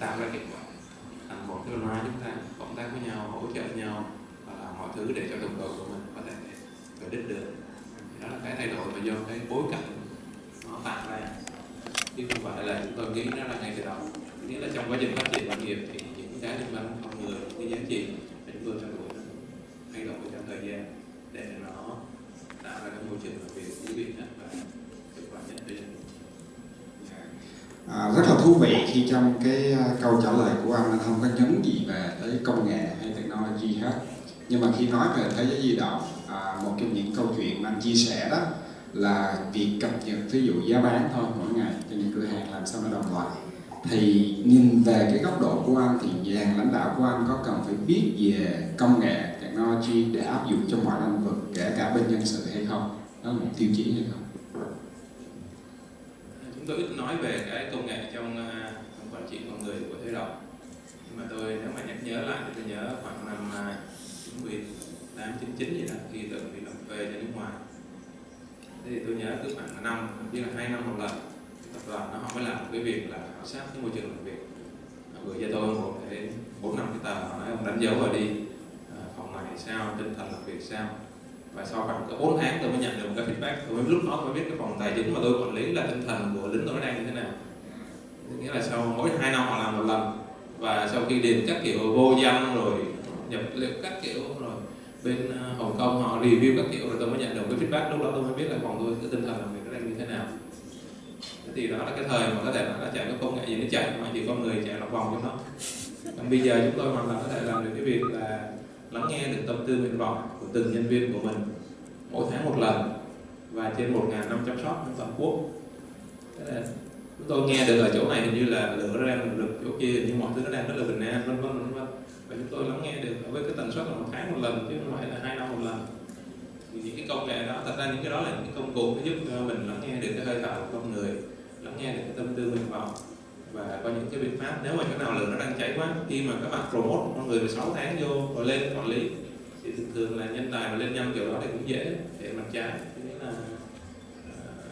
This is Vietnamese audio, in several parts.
để tạo ra kết quả. Thành một cái văn hóa chúng ta cộng tác với nhau, hỗ trợ nhau và làm mọi thứ để cho đồng đội của mình có thể về đích được. Thì đó là cái thay đổi và do cái bối cảnh nó tạo ra, chứ không phải là chúng tôi nghĩ nó là ngay từ đầu. Nghĩa là trong quá trình phát triển doanh nghiệp thì những cái liên quan đến con người, cái giá trị mà chúng tôi theo đuổi nó thay đổi trong thời gian để nó tạo ra cái môi trường làm việc thú vị nhất và hiệu quả nhất cho doanh nghiệp. Rất là thú vị khi trong cái câu trả lời của anh không có nhấn gì về tới công nghệ hay technology hết. Nhưng mà khi nói về thế giới di động, một trong những câu chuyện mà anh chia sẻ đó là việc cập nhật ví dụ giá bán thôi mỗi ngày cho những cửa hàng làm sao nó đồng loạt. Thì nhìn về cái góc độ của anh thì dàn lãnh đạo của anh có cần phải biết về công nghệ technology để áp dụng trong mọi lĩnh vực, kể cả bên nhân sự hay không? Đó là một tiêu chí hay không? Chúng tôi ít nói về cái công nghệ trong quản trị con người của thế độ. Nhưng mà tôi nếu mà nhắc nhớ lại thì tôi nhớ khoảng năm 98, 99 gì đó, khi tôi đi làm thuê cho nước ngoài. Thế thì tôi nhớ cứ khoảng năm, thậm chí là 2 năm một lần, tập đoàn nó họ mới làm một cái việc là khảo sát cái môi trường làm việc. Gửi cho tôi một cái 4-5 cái tờ, họ nói ông đánh dấu vào đi, phòng này sao, tinh thần làm việc sao. Và sau khoảng có 4 tháng tôi mới nhận được một cái feedback. Lúc đó tôi biết cái phòng tài chính mà tôi quản lý là tinh thần của lính tôi nó đang như thế nào. Nghĩa là sau mỗi 2 năm họ làm một lần, và sau khi điền các kiểu vô danh rồi nhập liệu các kiểu rồi bên Hồng Kông họ review các kiểu rồi tôi mới nhận được cái feedback. Lúc đó tôi mới biết là phòng tôi cái tinh thần làm việc nó đang như thế nào. Thế thì đó là cái thời mà có thể là nó chạy có công nghệ gì nó chạy mà chỉ con người chạy lòng vòng trong đó. Còn bây giờ chúng tôi hoàn toàn có thể làm được cái việc là lắng nghe được tâm tư nguyện vọng của từng nhân viên của mình mỗi tháng một lần và trên 1.500 shop trên toàn quốc. Thế là chúng tôi nghe được ở chỗ này hình như là lửa nó đang được, chỗ kia hình như mọi thứ nó đang rất là bình an, vân vân vân vân. Và chúng tôi lắng nghe được với cái tần suất là 1 tháng một lần chứ không phải là 2 năm một lần. Thì những cái công nghệ đó, thật ra những cái đó là những cái công cụ giúp cho mình lắng nghe được cái hơi thở của con người, lắng nghe được cái tâm tư nguyện vọng và có những cái biện pháp. Nếu mà chỗ nào lửa nó đang cháy quá, khi mà các bạn promote con người 16 tháng vô rồi lên quản lý thì thường là nhân tài mà lên nhanh kiểu đó thì cũng dễ để mặt trái, nghĩa là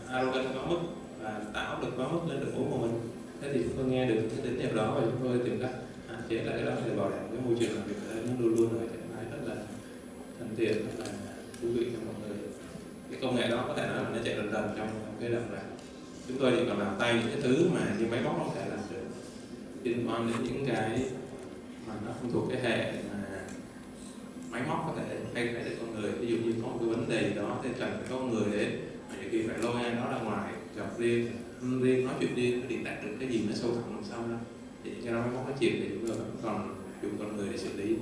arrogant quá mức và tạo áp lực quá mức lên đội ngũ của mình. Thế thì chúng tôi nghe được cái tín hiệu đó và chúng tôi tìm cách hạn chế lại cái đó để bảo đảm cái môi trường làm việc ở đây nó luôn luôn ở trạng thái rất là thân thiện, rất là thú vị cho mọi người. Cái công nghệ đó có thể nói là nó chạy dần dần trong cái đợt này. Chúng tôi chỉ còn làm tay những cái thứ mà như máy móc không thể làm được, liên quan đến những cái mà nó không thuộc cái hệ mà máy móc có thể thay thế được con người. Ví dụ như có một cái vấn đề đó thì cần phải có con người đến, mà nhiều khi phải lôi ai đó ra ngoài gặp riêng, nói chuyện riêng để đạt được cái gì nó sâu thẳm làm sao đó. Thì cho nó máy móc nó chịu thì chúng tôi vẫn còn dùng con người để xử lý.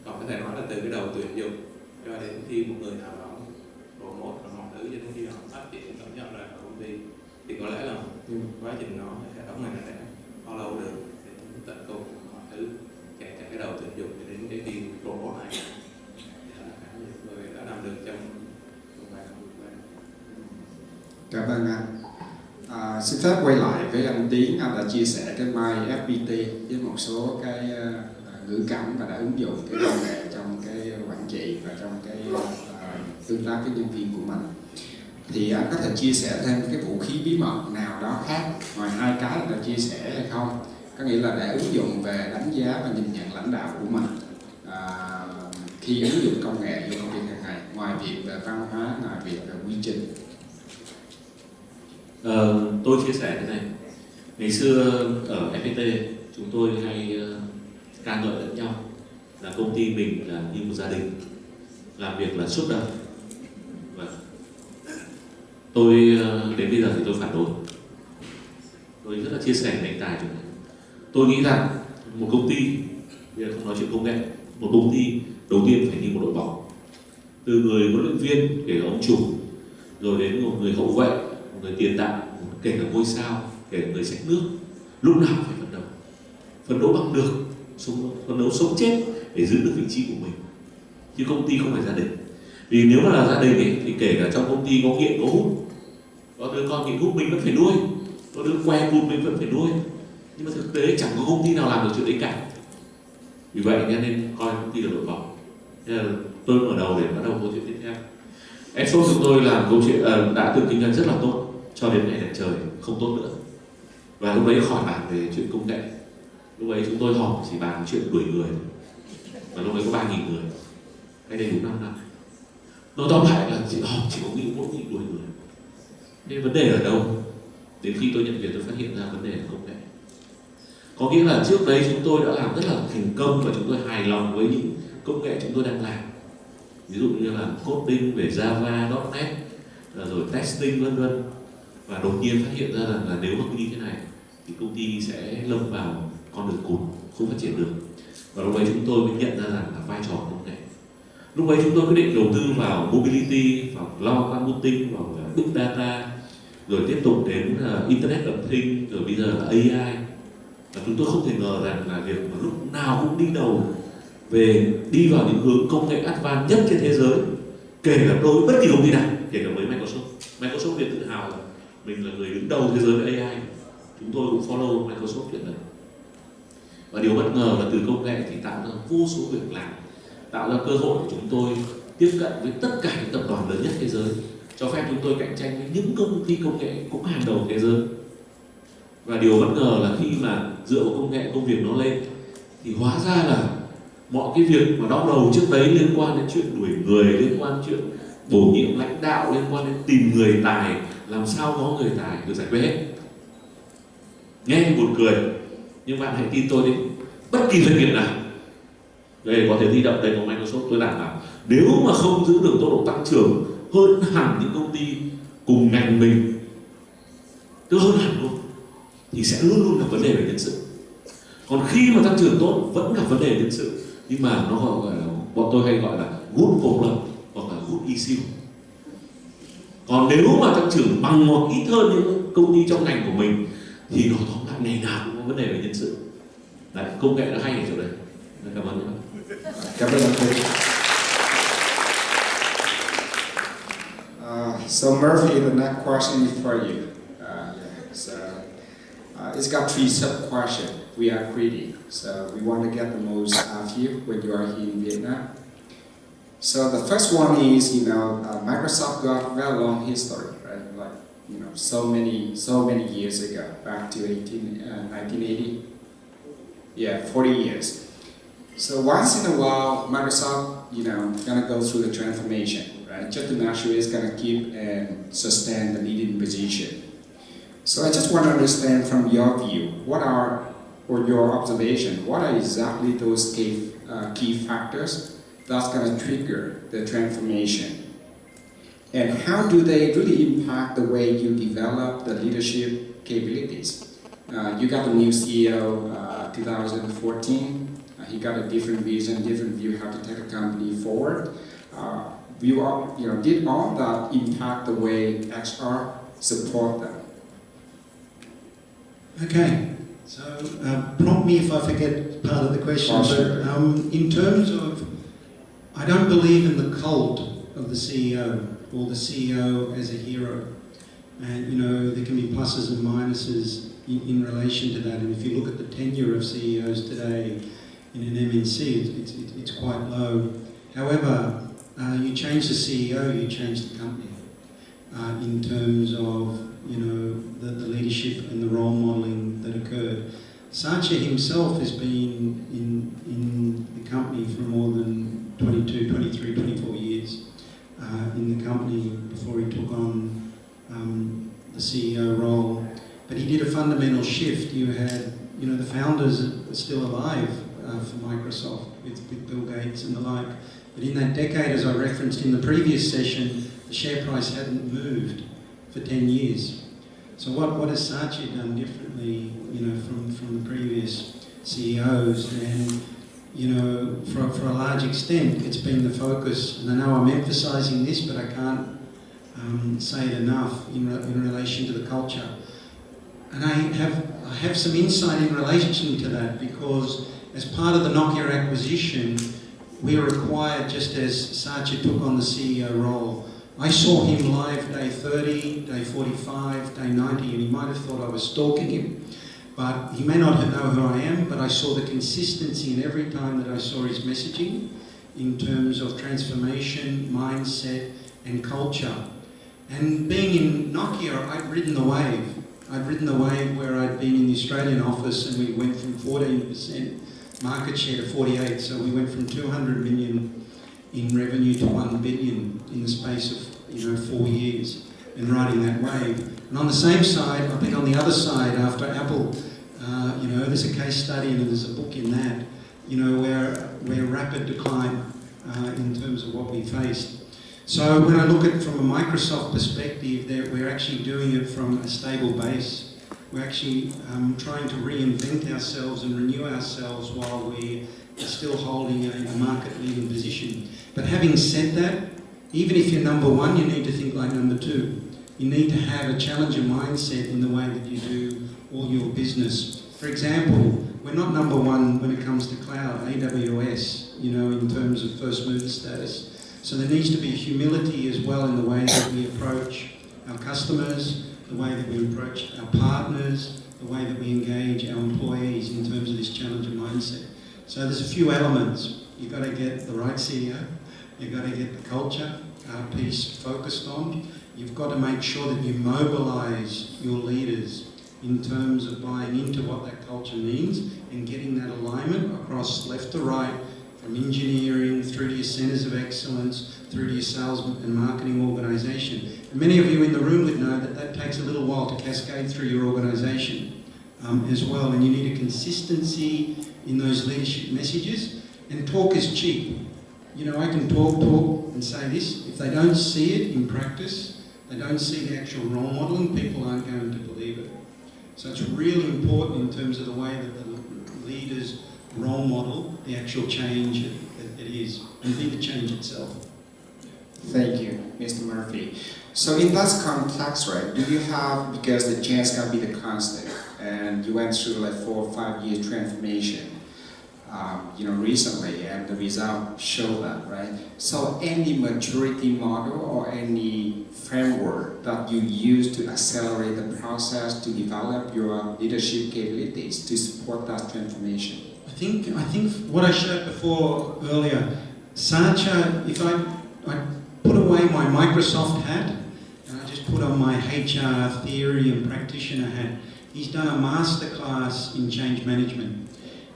Còn có thể nói là từ cái đầu tuyển dụng cho đến khi một người nào đó promote và mọi thứ cho đến khi họ phát triển cảm nhận ra ở công ty thì có lẽ là quá trình nó hệ thống này nó sẽ follow được để tận cùng mọi thứ, kể cả cái đầu tuyển dụng đến cái khi promote này. Đó là cái người đã làm được trong vài năm vừa qua. Cảm ơn anh. Xin phép quay lại với anh Tiến. Anh đã chia sẻ cái My FPT với một số cái ngữ cảnh và đã ứng dụng cái công nghệ trong cái quản trị và trong cái tương tác với nhân viên của mình. Thì anh có thể chia sẻ thêm cái vũ khí bí mật nào đó khác ngoài 2 cái anh đã chia sẻ hay không? Có nghĩa là để ứng dụng về đánh giá và nhìn nhận lãnh đạo của mình khi ứng dụng công nghệ vô công việc hàng ngày, ngoài việc về văn hóa, ngoài việc về quy trình. Tôi chia sẻ thế này. Ngày xưa ở FPT chúng tôi hay ca ngợi lẫn nhau là công ty mình là như một gia đình, làm việc là suốt đời. Và tôi đến bây giờ thì tôi phản đối. Tôi rất là chia sẻ với anh Tài chỗ này. Tôi nghĩ rằng một công ty, bây giờ không nói chuyện công nghệ, một công ty đầu tiên phải như một đội bóng. Từ người huấn luyện viên, kể cả ông chủ, rồi đến một người hậu vệ, một người tiền đạo, kể cả ngôi sao, kể cả người xách nước, lúc nào phải phấn đấu bằng được, phấn đấu sống chết để giữ được vị trí của mình. Chứ công ty không phải gia đình. Vì nếu mà là gia đình ấy, thì kể cả trong công ty có nghiện, có hút, có đứa con nghiện hút mình vẫn phải nuôi, có đứa que cụt mình vẫn phải nuôi. Nhưng mà thực tế chẳng có công ty nào làm được chuyện đấy cả. Vì vậy nên coi công ty là đội bóng. Thế là tôi mở đầu để bắt đầu câu chuyện tiếp theo. Expo chúng tôi làm câu chuyện đã từng kinh doanh rất là tốt cho đến ngày đẹp trời không tốt nữa. Và lúc đấy khỏi bàn về chuyện công nghệ. Lúc ấy chúng tôi họp chỉ bàn chuyện đuổi người, và lúc ấy có 3.000 người, cách đây đúng 5 năm. Nói tóm lại là họp chỉ có nghĩ mỗi nghĩ đuổi người. Nên vấn đề ở đâu? Đến khi tôi nhận việc tôi phát hiện ra vấn đề là công nghệ. Có nghĩa là trước đấy chúng tôi đã làm rất là thành công và chúng tôi hài lòng với những công nghệ chúng tôi đang làm. Ví dụ như là coding về Java, .NET, rồi testing vân vân. Và đột nhiên phát hiện ra rằng là nếu mà cứ như thế này thì công ty sẽ lâm vào con đường cụt, không phát triển được. Và lúc ấy chúng tôi mới nhận ra rằng là vai trò công nghệ. Lúc ấy chúng tôi quyết định đầu tư vào mobility, vào cloud computing, vào big data, rồi tiếp tục đến internet of things, rồi bây giờ là AI. Và chúng tôi không thể ngờ rằng là việc mà lúc nào cũng đi đầu về đi vào những hướng công nghệ advanced nhất trên thế giới, kể cả đối với bất kỳ công ty nào, kể cả với Microsoft. Microsoft liền tự hào là mình là người đứng đầu thế giới với AI. Chúng tôi cũng follow Microsoft chuyện đấy. Và điều bất ngờ là từ công nghệ thì tạo ra vô số việc làm, tạo ra cơ hội để chúng tôi tiếp cận với tất cả những tập đoàn lớn nhất thế giới, cho phép chúng tôi cạnh tranh với những công ty công nghệ cũng hàng đầu thế giới. Và điều bất ngờ là khi mà dựa vào công nghệ công việc nó lên thì hóa ra là mọi cái việc mà đau đầu trước đấy liên quan đến chuyện đuổi người, liên quan đến chuyện bổ nhiệm lãnh đạo, liên quan đến tìm người tài, làm sao có người tài được giải quyết hết. Nghe buồn cười, nhưng bạn hãy tin tôi đi, bất kỳ doanh nghiệp nào, đây có thể di động, đây có Microsoft, tôi đảm bảo nếu mà không giữ được tốc độ tăng trưởng hơn hẳn những công ty cùng ngành mình, tức hơn hẳn luôn, thì sẽ luôn luôn gặp vấn đề về nhân sự. Còn khi mà tăng trưởng tốt vẫn gặp vấn đề nhân sự, nhưng mà nó gọi là, bọn tôi hay gọi là good problem hoặc là good issue. Còn nếu mà tăng trưởng bằng hoặc ít hơn những công ty trong ngành của mình thì nó tóm lại ngày nào cũng có vấn đề về nhân sự. Đấy, công nghệ nó hay ở chỗ đấy. Cảm ơn các bạn. Cảm ơn anh. So Murphy, the next question is for you. It's got 3 sub-questions. We are greedy, so we want to get the most out of you when you are here in Vietnam. So the first one is, Microsoft got a very long history, right? Like, so many years ago, back to 1980. Yeah, 40 years. So once in a while, Microsoft, gonna go through the transformation, right? Just to make sure it's gonna keep and sustain the leading position. So I just want to understand from your view, or your observation, what are exactly those key factors that's going to trigger the transformation? And how do they really impact the way you develop the leadership capabilities? You got the new CEO 2014. He got a different vision, different view how to take a company forward. Did all that impact the way HR support them? Okay, so prompt me if I forget part of the question. Sure. But in terms of, I don't believe in the cult of the CEO or the CEO as a hero. And there can be pluses and minuses in relation to that. And if you look at the tenure of CEOs today in an MNC, it's quite low. However, you change the CEO, you change the company in terms of the leadership and the role modelling that occurred. Satya himself has been in the company for more than 22, 23, 24 years in the company before he took on the CEO role. But he did a fundamental shift. You had, the founders are still alive for Microsoft with Bill Gates and the like. But in that decade, as I referenced in the previous session, the share price hadn't moved for 10 years. So what has Satya done differently, from the previous CEOs? And, for a large extent, it's been the focus, and I know I'm emphasising this, but I can't say it enough in relation to the culture. And I have some insight in relation to that, because as part of the Nokia acquisition, we were acquired just as Satya took on the CEO role. I saw him live day 30, day 45, day 90, and he might have thought I was stalking him. But he may not know who I am, but I saw the consistency in every time that I saw his messaging in terms of transformation, mindset, and culture. And being in Nokia, I'd ridden the wave. I'd ridden the wave where I'd been in the Australian office and we went from 14% market share to 48%. So we went from 200 million in revenue to 1 billion in the space of 4 years, and riding that wave. And on the same side, I think on the other side, after Apple, there's a case study and there's a book in that, where rapid decline in terms of what we faced. So when I look at it from a Microsoft perspective, we're actually doing it from a stable base. We're actually trying to reinvent ourselves and renew ourselves while we are still holding a market-leading position. But having said that, even if you're number one, you need to think like number two. You need to have a challenger mindset in the way that you do all your business. For example, we're not number one when it comes to cloud, AWS, in terms of first mover status. So there needs to be humility as well in the way that we approach our customers, the way that we approach our partners, the way that we engage our employees in terms of this challenger mindset. So there's a few elements. You've got to get the right CEO, you've got to get the culture piece focused on, you've got to make sure that you mobilise your leaders in terms of buying into what that culture means and getting that alignment across left to right, from engineering through to your centres of excellence, through to your sales and marketing organisation. And many of you in the room would know that that takes a little while to cascade through your organisation as well, and you need a consistency in those leadership messages. And talk is cheap. I can talk and say this. If they don't see it in practice, they don't see the actual role modelling, people aren't going to believe it. So it's really important in terms of the way that the leaders role model the actual change that it is, and be the change itself. Thank you, Mr. Murphy. So in that context, right, do you have, because the change can be the constant, and you went through like 4 or 5 year transformation, recently, and the result show that, right? So any maturity model or any framework that you use to accelerate the process to develop your leadership capabilities to support that transformation? I think what I showed before earlier, Sacha, if I put away my Microsoft hat and I just put on my HR theory and practitioner hat, he's done a masterclass in change management.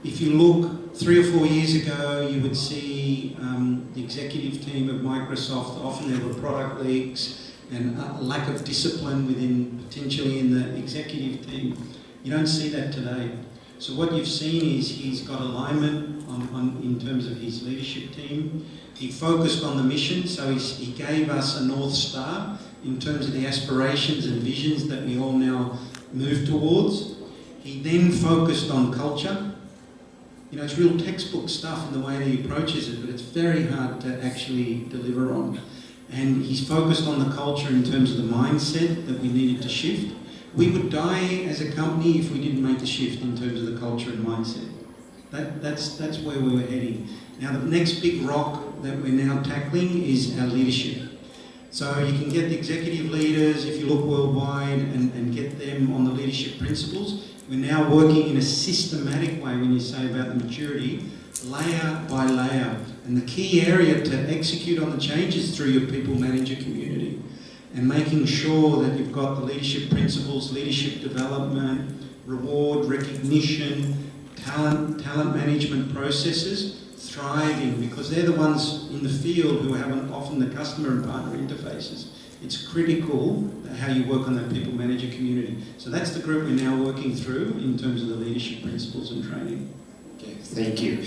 If you look 3 or 4 years ago, you would see the executive team of Microsoft, often there were product leaks and a lack of discipline potentially in the executive team. You don't see that today. So what you've seen is he's got alignment in terms of his leadership team. He focused on the mission, so he gave us a North Star in terms of the aspirations and visions that we all now move towards. He then focused on culture. It's real textbook stuff in the way that he approaches it, but it's very hard to actually deliver on. And he's focused on the culture in terms of the mindset that we needed to shift. We would die as a company if we didn't make the shift in terms of the culture and mindset. That's where we were heading. Now the next big rock that we're now tackling is our leadership. So you can get the executive leaders, if you look worldwide, and get them on the leadership principles. We're now working in a systematic way, when you say about the maturity, layer by layer. And the key area to execute on the change is through your people manager community, and making sure that you've got the leadership principles, leadership development, reward, recognition, talent management processes thriving, because they're the ones in the field who have often the customer and partner interfaces. It's critical how you work on that people manager community. So that's the group we're now working through in terms of the leadership principles and training. Okay, thank you.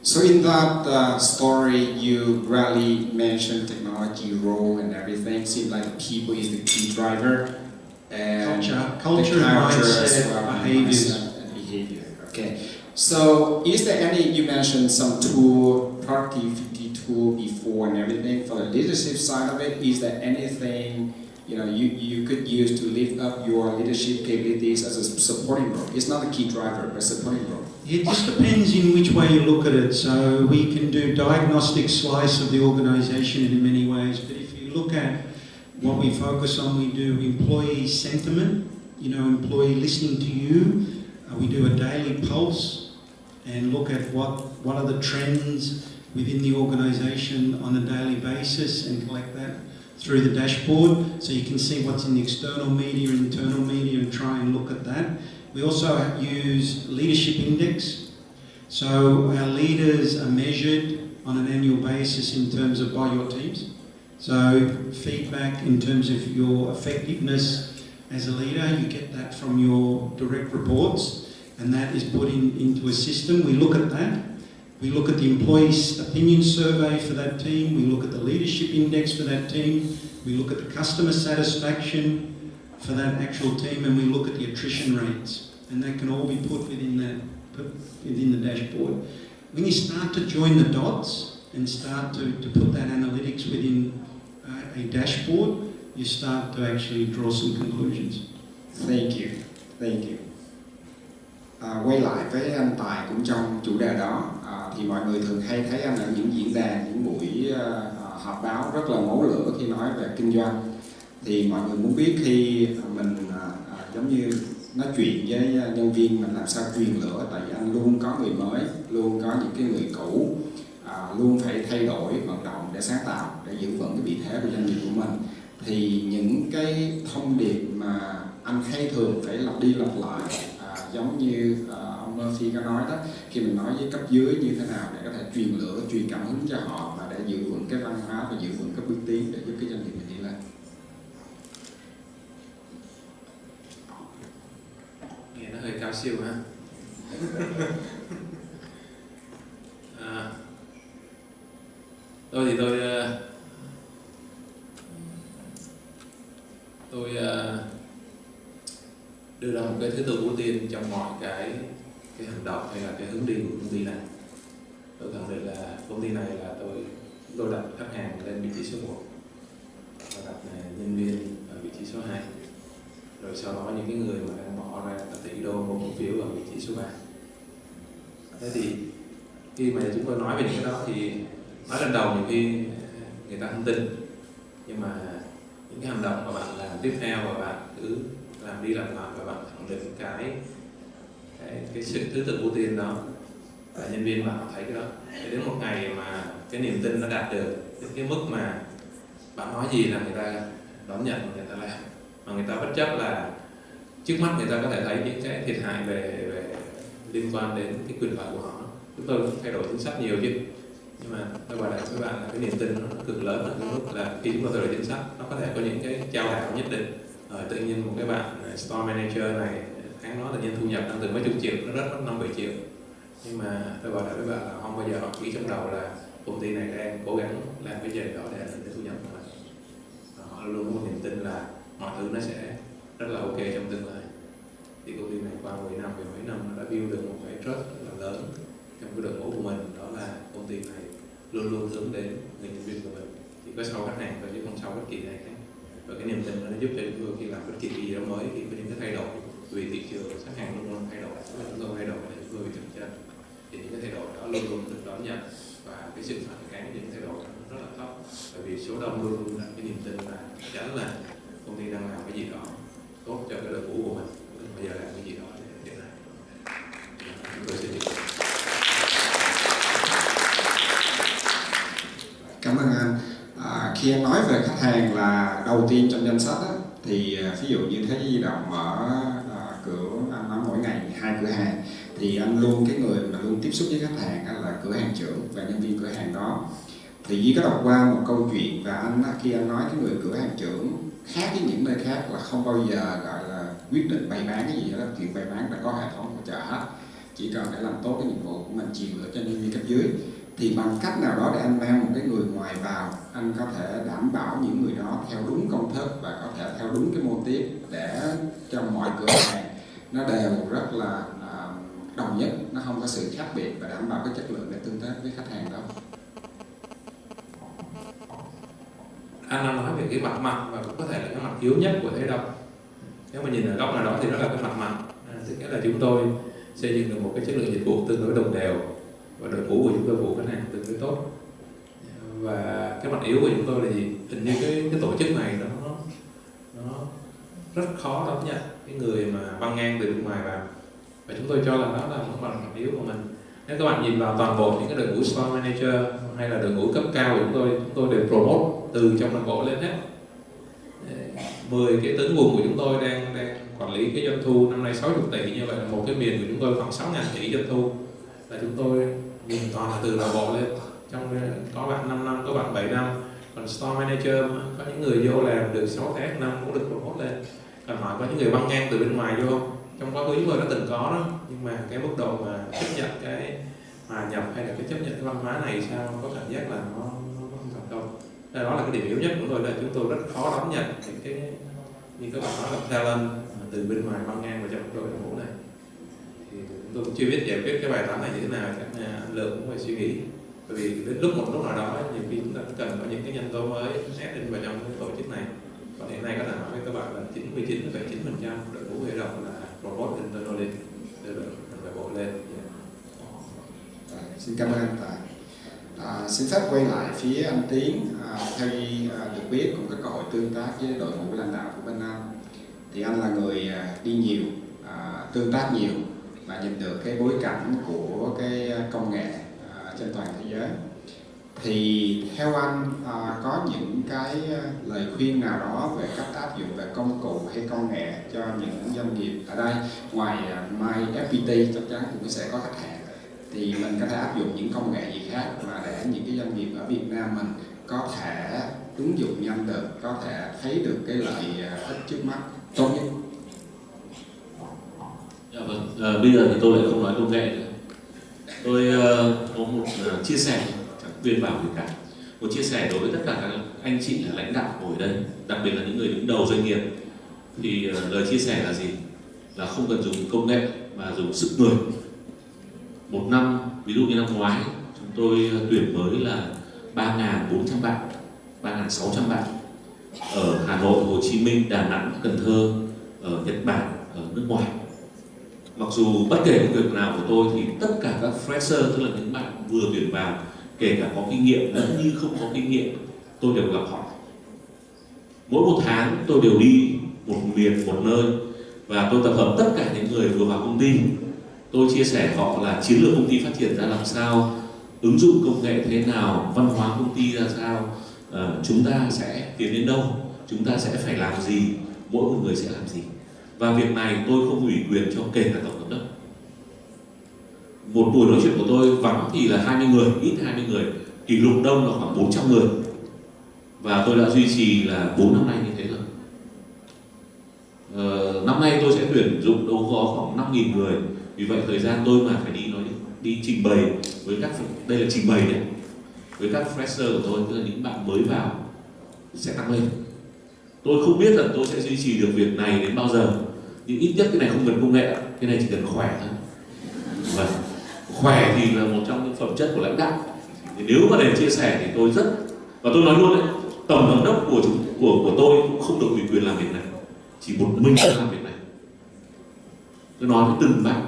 So in that story, you rarely mentioned technology role and everything. Seems like people is the key driver. And culture and mindset, behaviors. And behavior. Okay. So is there any, you mentioned some tool, productivity tool before and everything for the leadership side of it. Is there anything you could use to lift up your leadership capabilities as a supporting role? It's not a key driver, but supporting role. It just depends in which way you look at it. So we can do diagnostic slice of the organisation in many ways, but if you look at what we focus on, we do employee sentiment, employee listening to you. We do a daily pulse and look at what are the trends within the organisation on a daily basis and collect that through the dashboard, so you can see what's in the external media, internal media, and try and look at that. We also use leadership index. So our leaders are measured on an annual basis in terms of by your teams. So feedback in terms of your effectiveness as a leader, you get that from your direct reports, and that is put into a system. We look at that. We look at the employees' opinion survey for that team. We look at the leadership index for that team. We look at the customer satisfaction for that actual team, and we look at the attrition rates. And that can all be put within the dashboard. When you start to join the dots and start to put that analytics within a dashboard, you start to actually draw some conclusions. Thank you. Thank you. Quay lại với anh Tài cũng trong chủ đề đó, thì mọi người thường hay thấy anh ở những diễn đàn, những buổi họp báo rất là máu lửa khi nói về kinh doanh. Thì mọi người muốn biết khi mình giống như nói chuyện với nhân viên mình làm sao truyền lửa, tại vì anh luôn có người mới, luôn có những cái người cũ, luôn phải thay đổi, vận động để sáng tạo, để giữ vững cái vị thế của doanh nghiệp của mình. Thì những cái thông điệp mà anh hay thường phải lặp đi lặp lại, giống như ông Murphy có nói đó, khi mình nói với cấp dưới như thế nào để có thể truyền lửa, truyền cảm hứng cho họ, và để giữ vững cái văn hóa và giữ vững cái bước tiến để giúp cái doanh nghiệp mình đi lên. Nghe nó hơi cao siêu ha. Tôi thì tôi đưa ra một cái thứ tự ưu tiên trong mọi cái hành động hay là cái hướng đi của công ty này. Tôi khẳng định là công ty này là tôi đặt khách hàng lên vị trí số 1 và đặt nhân viên ở vị trí số 2, rồi sau đó những cái người mà đang bỏ ra cả tỷ đô một cổ phiếu ở vị trí số 3. Thế thì khi mà chúng tôi nói về những cái đó thì nói lần đầu nhiều khi người ta không tin, nhưng mà những cái hành động mà bạn làm tiếp theo và bạn cứ làm đi làm lại và bạn khẳng định cái sự thứ tự ưu tiên đó, và nhân viên bạn thấy cái đó, để đến một ngày mà cái niềm tin nó đạt được đến cái mức mà bạn nói gì là người ta đón nhận và người ta làm, mà người ta bất chấp là trước mắt người ta có thể thấy những cái thiệt hại về liên quan đến cái quyền lợi của họ. Chúng tôi cũng thay đổi chính sách nhiều chứ, nhưng mà tôi bảo đảm với bạn là cái niềm tin nó cực lớn ở cái mức là khi chúng tôi thay đổi chính sách, nó có thể có những cái trao đảo nhất định. Tự nhiên một cái bạn store manager này tháng đó tự nhiên thu nhập đang từ mấy chục triệu nó rớt mất 5-7 triệu, nhưng mà tôi bảo đảm với bạn là không bao giờ họ nghĩ trong đầu là công ty này đang cố gắng làm cái gì đó để ảnh hưởng đến thu nhập của mình. Họ luôn có một niềm tin là mọi thứ nó sẽ rất là ok trong tương lai. Thì công ty này qua 10 năm, mấy năm nó đã build được một cái trust rất là lớn trong cái đội ngũ của mình, đó là công ty này luôn luôn hướng đến người nhân viên của mình, chỉ có sau khách hàng thôi chứ không sau bất kỳ ai khác. Và cái niềm tin nó giúp cho chúng tôi khi làm bất kỳ gì đó mới, khi có những cái thay đổi, vì thị trường khách hàng luôn luôn thay đổi, và chúng tôi thay đổi để chúng tôi bị chậm chân, thì những cái thay đổi đó luôn luôn được đón nhận, và cái sự phản kháng những thay đổi đó rất là thấp, bởi vì số đông luôn luôn là cái niềm tin là chắc chắn là công ty đang làm cái gì đó tốt cho cái đội ngũ của mình, bây giờ làm cái gì đó để hiện nay chúng tôi sẽ đi. Cảm ơn anh. Khi anh nói về khách hàng là đầu tiên trong danh sách á, thì ví dụ như Thế Giới Di Động mở cửa, anh nói mỗi ngày 2 cửa hàng, thì anh luôn cái người mà luôn tiếp xúc với khách hàng là cửa hàng trưởng và nhân viên cửa hàng đó. Thì Duy có đọc qua một câu chuyện, và anh khi anh nói cái người cửa hàng trưởng khác với những nơi khác là không bao giờ gọi là quyết định bày bán cái gì đó, chuyện bày bán đã có hệ thống hỗ trợ hết, chỉ cần để làm tốt cái nhiệm vụ của mình, truyền lửa cho nhân viên cấp dưới. Thì bằng cách nào đó để anh mang một cái người ngoài vào, anh có thể đảm bảo những người đó theo đúng công thức và có thể theo đúng cái mô típ, để cho mọi cửa hàng nó đều rất là đồng nhất, nó không có sự khác biệt, và đảm bảo cái chất lượng để tương tác với khách hàng đó. Anh đang nói về cái mặt và cũng có thể là cái mặt yếu nhất của Thế Đông. Nếu mà nhìn ở góc nào đó thì nó là cái mặt tức nghĩa là chúng tôi xây dựng được một cái chất lượng dịch vụ tương đối đồng đều, và đội ngũ của chúng tôi phục vụ khách hàng tương đối tốt. Và cái mặt yếu của chúng tôi là gì? Hình như cái tổ chức này nó rất khó đón nhận cái người mà băng ngang từ bên ngoài vào, và chúng tôi cho là đó là một mặt yếu của mình. Nếu các bạn nhìn vào toàn bộ những cái đội ngũ store manager hay là đội ngũ cấp cao của chúng tôi đều promote từ trong nội bộ lên hết. 10 cái tướng vùng của chúng tôi đang quản lý cái doanh thu năm nay 60 tỷ, như vậy là một cái miền của chúng tôi khoảng 6.000 tỷ doanh thu, là chúng tôi nhìn toàn là từ nội bộ lên. Trong có bạn 5 năm, có bạn 7 năm, còn store manager có những người vô làm được 6 tháng năm cũng được promote lên. Còn hỏi có những người băng ngang từ bên ngoài vô không? Trong quá khứ chúng tôi đã từng có đó, nhưng mà cái mức độ mà chấp nhận cái hòa nhập hay là cái chấp nhận cái văn hóa này sao có cảm giác là nó không thành công. Đó là cái điểm yếu nhất của tôi, là chúng tôi rất khó đón nhận những cái như các bạn nói là talent từ bên ngoài băng ngang vào trong đội ngũ này. Thì chúng tôi cũng chưa biết giải quyết cái bài toán này như thế nào, chắc là anh Lượng cũng phải suy nghĩ. Bởi vì đến một lúc nào đó nhiều khi chúng ta cần có những cái nhân tố mới ép lên vào trong cái tổ chức này. Còn hiện nay có thể nói với các bạn là 99,9% đội ngũ huy động là promote internally, đưa đội bộ lên. Xin cảm ơn anh Tài. Xin phép quay lại phía anh Tiến. Theo như được biết cũng có cơ hội tương tác với đội ngũ lãnh đạo của bên Nam, thì anh là người đi nhiều, tương tác nhiều và nhìn được cái bối cảnh của cái công nghệ trên toàn thế giới. Thì theo anh có những cái lời khuyên nào đó về cách áp dụng về công cụ hay công nghệ cho những doanh nghiệp ở đây, ngoài My FPT chắc chắn cũng sẽ có khách hàng, thì mình có thể áp dụng những công nghệ gì khác mà để những cái doanh nghiệp ở Việt Nam mình có thể ứng dụng nhanh được, có thể thấy được cái lợi ích trước mắt tốt nhất? Dạ vâng, bây giờ thì tôi lại không nói công nghệ nữa. Tôi có một chia sẻ, chẳng khuyên bảo gì cả. Một chia sẻ đối với tất cả các anh chị là lãnh đạo ngồi đây, đặc biệt là những người đứng đầu doanh nghiệp. Thì lời chia sẻ là gì? Là không cần dùng công nghệ mà dùng sức người. Một năm, ví dụ như năm ngoái, chúng tôi tuyển mới là 3.400 bạn, 3.600 bạn ở Hà Nội, Hồ Chí Minh, Đà Nẵng, Cần Thơ, ở Nhật Bản, ở nước ngoài. Mặc dù bất kể công việc nào của tôi thì tất cả các fresher, tức là những bạn vừa tuyển vào, kể cả có kinh nghiệm lẫn như không có kinh nghiệm, tôi đều gặp họ. Mỗi một tháng tôi đều đi một miền, một nơi, và tôi tập hợp tất cả những người vừa vào công ty. Tôi chia sẻ họ là chiến lược công ty phát triển ra làm sao, ứng dụng công nghệ thế nào, văn hóa công ty ra sao, chúng ta sẽ tiến đến đâu, chúng ta sẽ phải làm gì, mỗi một người sẽ làm gì. Và việc này tôi không ủy quyền cho kể cả tổng giám đốc. Một buổi nói chuyện của tôi vắng thì là 20 người, ít 20 người, kỷ lục đông là khoảng 400 người. Và tôi đã duy trì là 4 năm nay như thế rồi. Năm nay tôi sẽ tuyển dụng đâu có khoảng 5.000 người. Vì vậy thời gian tôi mà phải đi trình bày với các, đây là trình bày đấy, với các fresher của tôi, tức là những bạn mới vào sẽ tăng lên. Tôi không biết là tôi sẽ duy trì được việc này đến bao giờ, nhưng ít nhất cái này không cần công nghệ, cái này chỉ cần khỏe thôi. Và khỏe thì là một trong những phẩm chất của lãnh đạo. Thì nếu mà để chia sẻ thì tôi rất, và tôi nói luôn đấy, tổng giám đốc của tôi cũng không được ủy quyền làm việc này, chỉ một mình tôi làm việc này. Tôi nói với từng bạn